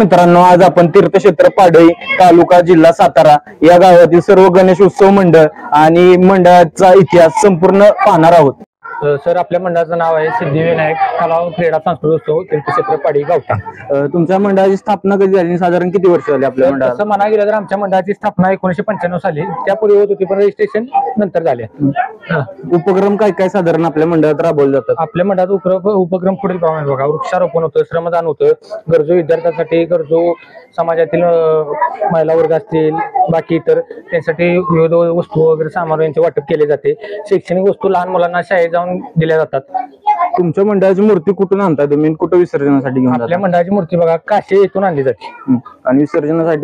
मित्रांनो, आज आपण तीर्थक्षेत्र पाडळी, तालुका जिल्हा सातारा या गावातील सर्व गणेश उत्सव मंडळ आणि मंडळाचा इतिहास संपूर्ण पाहणार आहोत. सर, आपल्या मंडळाचं नाव आहे सिद्धिविनायक कला क्रीडा सांस्कृतिक उत्सव तीर्थक्षेत्र पाडळी गावठा. तुमच्या मंडळाची स्थापना कधी झाली? साधारण किती वर्ष झाली आपल्या मंडळाला? तसं म्हणा गेलं तर आमच्या मंडळाची स्थापना 1995 साली, त्यापूर्वी होत होती पण रजिस्ट्रेशन नंतर झाले. उपक्रम काय काय साधारण आपल्या मंडळात राबवले जातात? आपल्या मंडळात उपक्रम पुढील प्रमाणे बघा, वृक्षारोपण होतं, श्रमदान होतं, गरजू विद्यार्थ्यांसाठी, गरजू समाजातील महिला वर्ग असतील, बाकी इतर त्यांसाठी विविध वस्तू वगैरे सामान यांचे वाटप केले जाते. शैक्षणिक वस्तू लहान मुलांना शाळेत जाऊन दिल्या जातात. तुमच्या मंडळाची मूर्ती कुठून आणताय तुम्ही? कुठं विसर्जनासाठी घेऊन? आपल्या मंडळाची मूर्ती बघा काशी येथून आणली जाते. आणि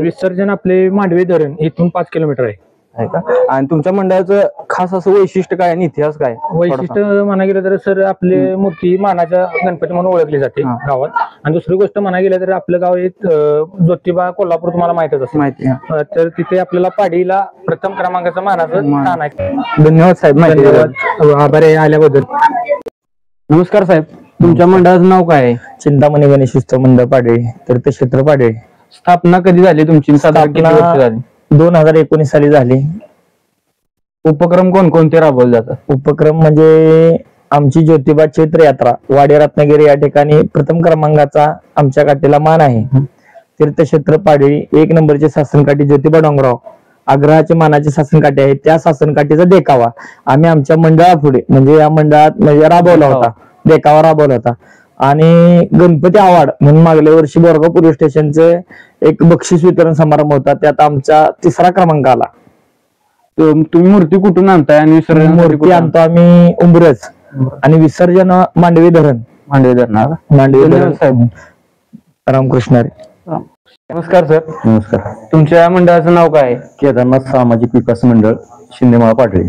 विसर्जन आपले मांडवे धरण इथून 5 किलोमीटर आहे का? आणि तुमच्या मंडळाचं खास असं वैशिष्ट्य काय आणि इतिहास काय? वैशिष्ट्य म्हणा गेलं तर सर, आपले मूर्ती मानाच्या गणपती म्हणून ओळखली जाते गावात. आणि दुसरी गोष्ट म्हणा गेलं तर आपलं गाव एक ज्योतिबा कोल्हापूर तुम्हाला माहितच असं माहिती, तर तिथे आपल्याला पाडीला प्रथम क्रमांकाचं मानाचं स्थान आहे. धन्यवाद साहेब, धन्यवाद, आभार आहे आल्याबद्दल. नमस्कार साहेब, तुमच्या मंडळाचं नाव काय आहे? चिंतामणी गणेश उत्सव मंडळ पाडळी, तीर्थक्षेत्र पाडळी. स्थापना कधी झाली तुमची? साधारण किती वर्ष झाली? 2019 साली झाली. उपक्रम कोणकोणते राबवले जातात? उपक्रम म्हणजे आमची ज्योतिबा चैत्र यात्रा वाडी रत्नागिरी या ठिकाणी प्रथम क्रमांकाचा आमच्या काठीला मान आहे. तीर्थक्षेत्र पाडळी 1 नंबरचे शासनकाठी ज्योतिबा डोंगराव आग्रहाचे मानाचे शासनकाठी आहे. त्या शासनकाठीचा देखावा आम्ही आमच्या मंडळापुढे म्हणजे या मंडळात म्हणजे राबवला होता, देखावा राबवला होता. आणि गणपती आवाड म्हणून मागल्या वर्षी बोरगाव पोलीस स्टेशनचे एक बक्षीस वितरण समारंभ होता, त्यात आमचा 3रा क्रमांक आला. तुम्ही मूर्ती कुठून आणताय आणि विसर्जन? मूर्ती आणतो आम्ही उंबरज आणि विसर्जन मांडवी धरण. मांडवी धरण साहेब. रामकृष्ण. नमस्कार सर. नमस्कार. तुमच्या मंडळाचं नाव काय आहे? केदारनाथ सामाजिक विकास मंडळ, शिंदेमाळा पाडळी.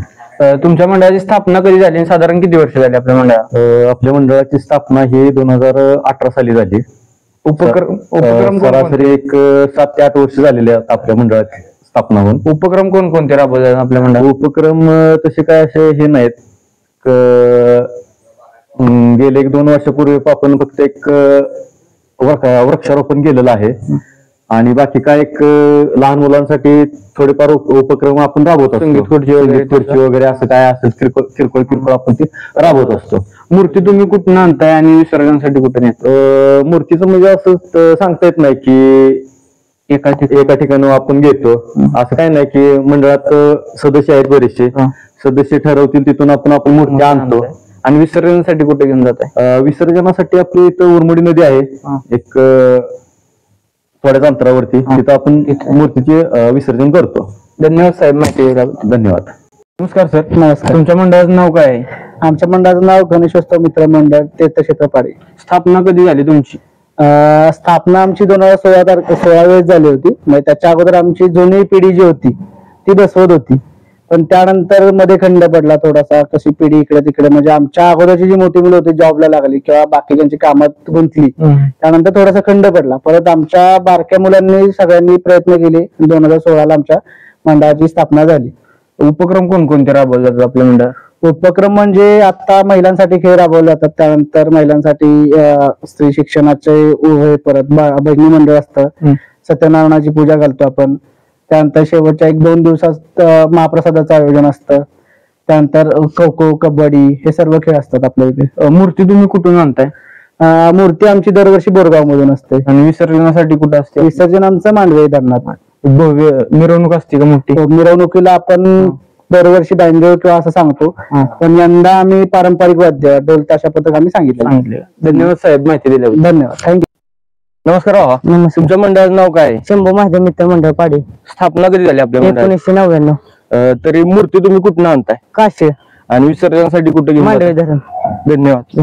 तुमच्या मंडळाची स्थापना कधी झाली आणि साधारण किती वर्ष झाली आपल्या मंडळात? आपल्या मंडळाची स्थापना ही 2018 साली झाली. उपक्रम सरासरी एक 7 ते 8 वर्ष झालेले आहेत आपल्या मंडळाची स्थापना होऊन. उपक्रम कोणकोणते राबवले आपल्या मंडळात? उपक्रम तसे काय असे हे नाहीत. गेले 1-2 वर्षापूर्वी आपण फक्त एक वृक्षारोपण केलेलं आहे. आणि बाकी काय एक लहान मुलांसाठी थोडेफार उपक्रम आपण राबवत असतो. संगीत खुर्ची वगैरे असं काय असेल किरकोळ आपण ते राबवत असतो. मूर्ती तुम्ही कुठून आणताय आणि विसर्जनासाठी कुठे नेतो? मूर्तीचं म्हणजे असं सांगता येत नाही की एका ठिकाणी आपण घेतो असं काही नाही की मंडळात सदस्य आहेत, बरेचसे सदस्य ठरवतील तिथून आपण मूर्ती आणतो. आणि विसर्जनासाठी कुठे घेऊन जात आहे? विसर्जनासाठी आपली इथं उरमडी नदी आहे एक थोड्याच अंतरावरती, तिथं आपण मूर्तीचे विसर्जन करतो. धन्यवाद साहेब, माहिती दिल्याबद्दल. धन्यवाद. नमस्कार सर. नमस्कार. तुमच्या मंडळाचं नाव काय आहे? आमच्या मंडळाचं नाव गणेशोत्सव मित्र मंडळ तीर्थक्षेत्र पाडळी. स्थापना कधी झाली तुमची? स्थापना आमची 2016 वेळेस झाली होती. म्हणजे त्याच्या अगोदर आमची जुनी पिढी जी होती ती बसवत होती, पण त्यानंतर मध्ये खंड पडला थोडासा. कशी पिढी इकडे तिकडे म्हणजे आमच्या अगोदरची जी मोठी मुलं होती जॉबला लागली किंवा बाकीच्यांची कामात गुंतली, त्यानंतर थोडासा खंड पडला. परत आमच्या बारक्या मुलांनी सगळ्यांनी प्रयत्न केले. 2016 आमच्या मंडळाची स्थापना झाली. उपक्रम कोणकोणते राबवले जातात आपल्या मंडळात? उपक्रम म्हणजे आता महिलांसाठी खेळ राबवले जातात, त्यानंतर महिलांसाठी स्त्री शिक्षणाचे परत बहिणी मंडळ असतं, सत्यनारायणाची पूजा घालतो आपण. त्यानंतर शेवटच्या 1-2 दिवसात महाप्रसादाचं आयोजन असतं. त्यानंतर खो खो, कबड्डी हे सर्व खेळ असतात आपल्या इथे. मूर्ती तुम्ही कुठून आणताय? मूर्ती आमची दरवर्षी बोरगाव मधून असते. आणि विसर्जनासाठी कुठं असते? विसर्जन आमचं मांडवे धरणात. मिरवणूक असते का मोठी? मिरवणुकीला आपण दरवर्षी बँजो किंवा असं सांगतो, पण यंदा आम्ही पारंपरिक वाद्य ढोल ताशा पथक आम्ही सांगितलं. धन्यवाद साहेब, माहिती दिल्याबद्दल. धन्यवाद, थँक्यू. नमस्कार बाबा. तुमच्या मंडळाचं नाव काय? शंभू महादेव मित्र मंडळ पाडळी. स्थापना कधी झाली आपल्या मंडळाची? 1999. तरी मूर्ती तुम्ही कुठून आणताय? काशी. आणि विसर्जनासाठी कुठे घेऊन? मांडवे धरण. धन्यवाद.